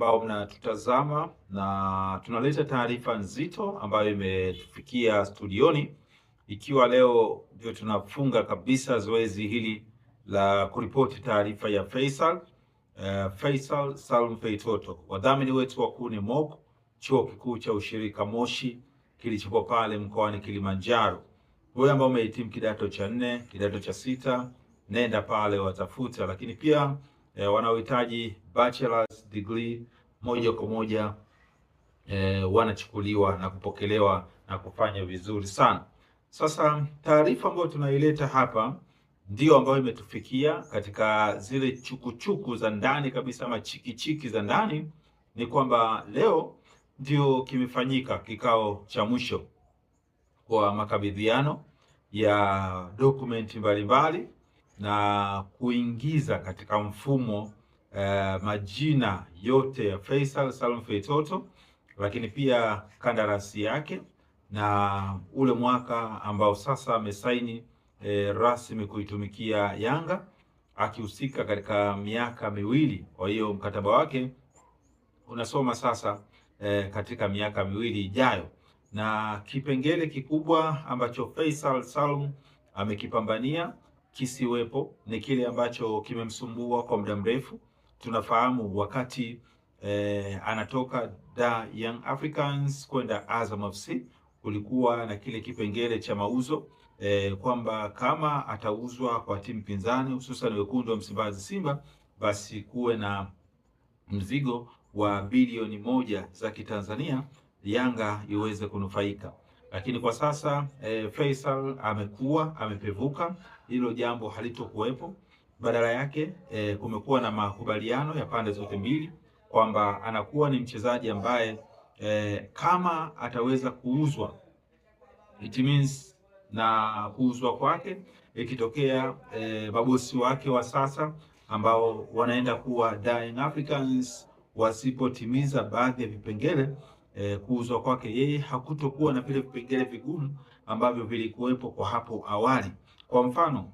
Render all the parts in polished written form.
ambao mnatutazama, na tunaleta taarifa nzito ambayo imetufikia studioni, ikiwa leo ndio tunafunga kabisa zoezi hili la kuripoti taarifa ya Faisal Salum Feitoto. Wadhamini wetu wakuu ni MOP, chuo kikuu cha ushirika Moshi kilichopo pale mkoani Kilimanjaro. Wewe ambao umehitimu kidato cha 4, kidato cha 6, nenda pale watafuta, lakini pia wanaohitaji bachelor's degree moja kwa moja wanachukuliwa na kupokelewa na kufanya vizuri sana. Sasa taarifa ambayo tunaileta hapa ndio ambayo imetufikia katika zile chukuchuku za ndani kabisa, ama chikichiki za ndani, ni kwamba leo ndio kimefanyika kikao cha mwisho kwa makabidhiano ya dokumenti mbalimbali na kuingiza katika mfumo majina yote ya Faisal Salum Feitoto, lakini pia kandarasi yake na ule mwaka ambao sasa amesaini rasmi kuitumikia Yanga, akihusika katika miaka miwili. Kwa hiyo mkataba wake unasoma sasa katika miaka miwili ijayo, na kipengele kikubwa ambacho Faisal Salum amekipambania kisiwepo ni kile ambacho kimemsumbua kwa muda mrefu. Tunafahamu wakati anatoka Young Africans kwenda Azam FC kulikuwa na kile kipengele cha mauzo kwamba kama atauzwa kwa timu pinzani, hususan wekundu wa Msimbazi Simba, basi kuwe na mzigo wa bilioni 1 za Kitanzania, Yanga iweze kunufaika. Lakini kwa sasa Faisal amepevuka, hilo jambo halitokuwepo. Badala yake kumekuwa na makubaliano ya pande zote mbili kwamba anakuwa ni mchezaji ambaye kama ataweza kuuzwa, it means na kuuzwa kwake ikitokea mabosi wake wa sasa ambao wanaenda kuwa Young Africans wasipotimiza baadhi ya vipengele, kuuzwa kwake yeye hakutokuwa na vile vipengele vigumu ambavyo vilikuwepo kwa hapo awali. Kwa mfano,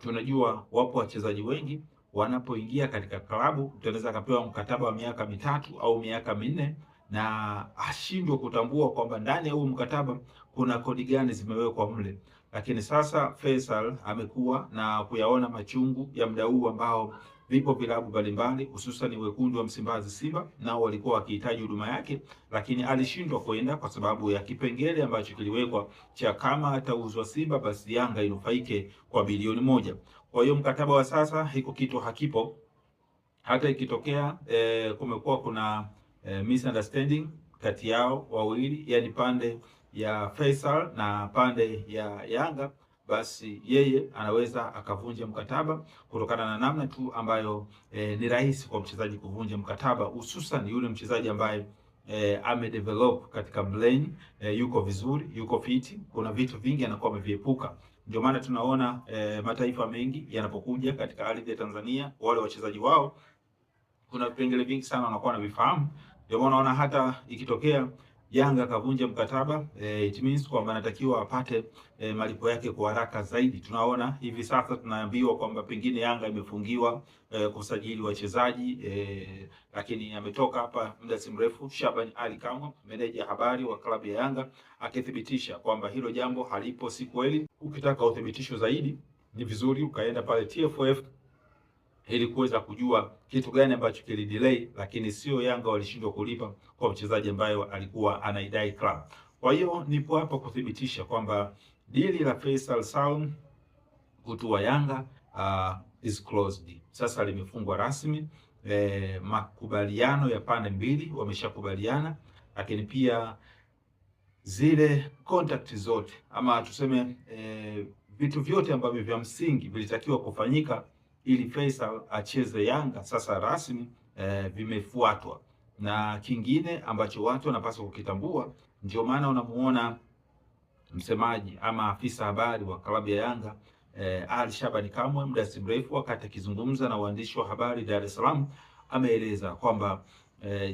tunajua wapo wachezaji wengi wanapoingia katika klabu, tunaweza akapewa mkataba wa miaka 3 au miaka 4 na ashindwe kutambua kwamba ndani ya huu mkataba kuna kodi gani zimewekwa mle. Lakini sasa Faisal amekuwa na kuyaona machungu ya muda huu ambao vipo vilabu mbalimbali, hususan wekundu wa Msimbazi Simba, nao walikuwa wakihitaji huduma yake, lakini alishindwa kwenda kwa sababu ya kipengele ambacho kiliwekwa cha kama atauzwa Simba basi Yanga inufaike kwa bilioni 1. Kwa hiyo mkataba wa sasa hiko kitu hakipo. Hata ikitokea kumekuwa kuna misunderstanding kati yao wawili, yani pande ya Faisal na pande ya Yanga, basi yeye anaweza akavunja mkataba kutokana na namna tu ambayo ni rahisi kwa mchezaji kuvunja mkataba, hususan yule mchezaji ambaye amedevelop katika mlane, yuko vizuri, yuko fiti, kuna vitu vingi anakuwa ameviepuka. Ndio maana tunaona mataifa mengi yanapokuja katika ardhi ya Tanzania, wale wachezaji wao kuna vipengele vingi sana wanakuwa wanavifahamu. Ndio maana unaona hata ikitokea Yanga kavunja mkataba, it means kwamba anatakiwa apate malipo yake kwa haraka zaidi. Tunaona hivi sasa tunaambiwa kwamba pengine Yanga imefungiwa kusajili wachezaji, lakini ametoka hapa muda si mrefu Shaban Ali Kamwe, meneja habari wa klabu ya Yanga, akithibitisha kwamba hilo jambo halipo, si kweli. Ukitaka uthibitisho zaidi ni vizuri ukaenda pale TFF ili kuweza kujua kitu gani ambacho kilidelay, lakini sio Yanga walishindwa kulipa kwa mchezaji ambaye alikuwa anaidai club. Kwa hiyo nipo hapa kuthibitisha kwamba dili la Faisal Salum kutua Yanga is closed. Sasa limefungwa rasmi. Makubaliano ya pande mbili wameshakubaliana, lakini pia zile contact zote ama tuseme vitu vyote ambavyo vya msingi vilitakiwa kufanyika ili Faisal acheze Yanga sasa rasmi vimefuatwa. Na kingine ambacho watu wanapaswa kukitambua, ndio maana unamuona msemaji ama afisa habari wa klabu ya Yanga Ali Shabani Kamwe muda si mrefu wakati akizungumza na waandishi wa habari Dar es Salaam, ameeleza kwamba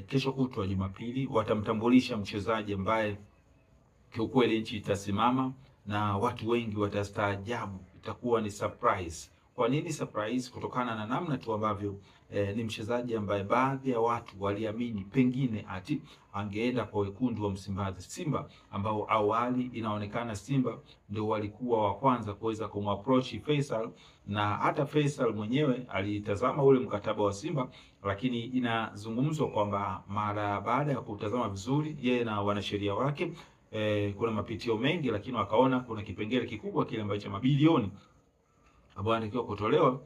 kesho kutwa Jumapili watamtambulisha mchezaji ambaye kiukweli nchi itasimama na watu wengi watastaajabu, itakuwa ni surprise Kwa nini surprise? Kutokana na namna tu ambavyo ni mchezaji ambaye baadhi ya watu waliamini pengine ati angeenda kwa wekundu wa Msimbazi Simba, ambao awali inaonekana Simba ndio walikuwa wa kwanza kuweza kumapproach Faisal, na hata Faisal mwenyewe alitazama ule mkataba wa Simba, lakini inazungumzwa kwamba mara baada ya kutazama vizuri yeye na wanasheria wake kuna mapitio mengi, lakini wakaona kuna kipengele kikubwa kile ambacho mabilioni ambayo anatakiwa kutolewa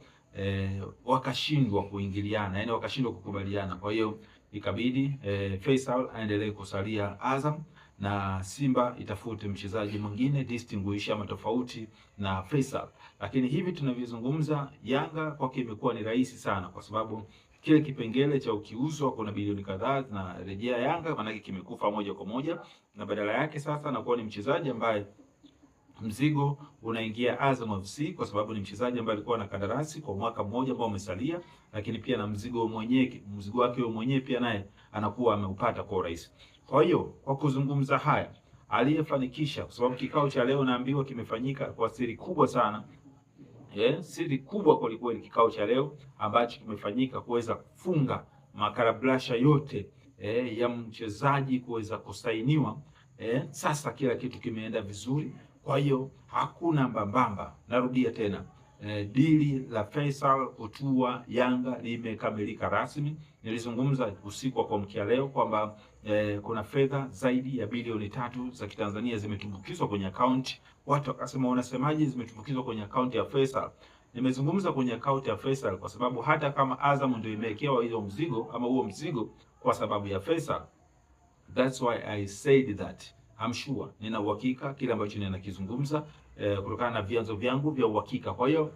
wakashindwa kuingiliana, yani wakashindwa kukubaliana. Kwa hiyo ikabidi Faisal aendelee kusalia Azam na Simba itafute mchezaji mwingine distinguish ama tofauti na Faisal. Lakini hivi tunavyozungumza, Yanga kwake imekuwa ni rahisi sana, kwa sababu kile kipengele cha ukiuzwa kuna bilioni kadhaa na rejea Yanga, maana kimekufa moja kwa moja, na badala yake sasa anakuwa ni mchezaji ambaye mzigo unaingia Azam FC, kwa sababu ni mchezaji ambaye alikuwa na kandarasi kwa mwaka mmoja ambao umesalia, lakini pia na mzigo wake mwenyewe pia naye anakuwa ameupata kwa urahisi. Kwa hiyo kwa kuzungumza haya, aliyefanikisha, kwa sababu kikao cha leo naambiwa kimefanyika kwa siri kubwa sana, siri kubwa kwa kweli, kikao cha leo ambacho kimefanyika kuweza kufunga makarablasha yote ya mchezaji kuweza kusainiwa. Sasa kila kitu kimeenda vizuri. Kwa hiyo hakuna mbambamba. Narudia tena, dili la Faisal kutua Yanga limekamilika rasmi. Nilizungumza usiku wa kuamkia leo kwamba kuna fedha zaidi ya bilioni 3 za Kitanzania zimetumbukizwa kwenye account. Watu wakasema wanasemaje zimetumbukizwa kwenye account ya Faisal? Nimezungumza kwenye account ya Faisal kwa sababu hata kama Azam ndio imewekewa hiyo mzigo ama huo mzigo kwa sababu ya Faisal, that's why I said that. I'm sure, nina uhakika kile ambacho ninakizungumza kutokana na vyanzo vyangu vya uhakika. Kwa hiyo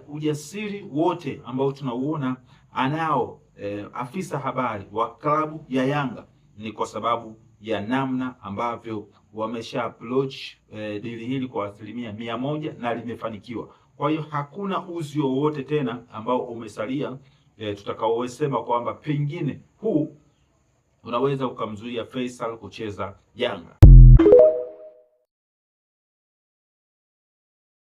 ujasiri wote ambao tunauona anao afisa habari wa klabu ya Yanga ni kwa sababu ya namna ambavyo wamesha approach dili hili kwa 100% na limefanikiwa. Kwa hiyo hakuna uzi wowote tena ambao umesalia tutakaosema kwamba pengine huu unaweza ukamzuia Faisal kucheza Yanga.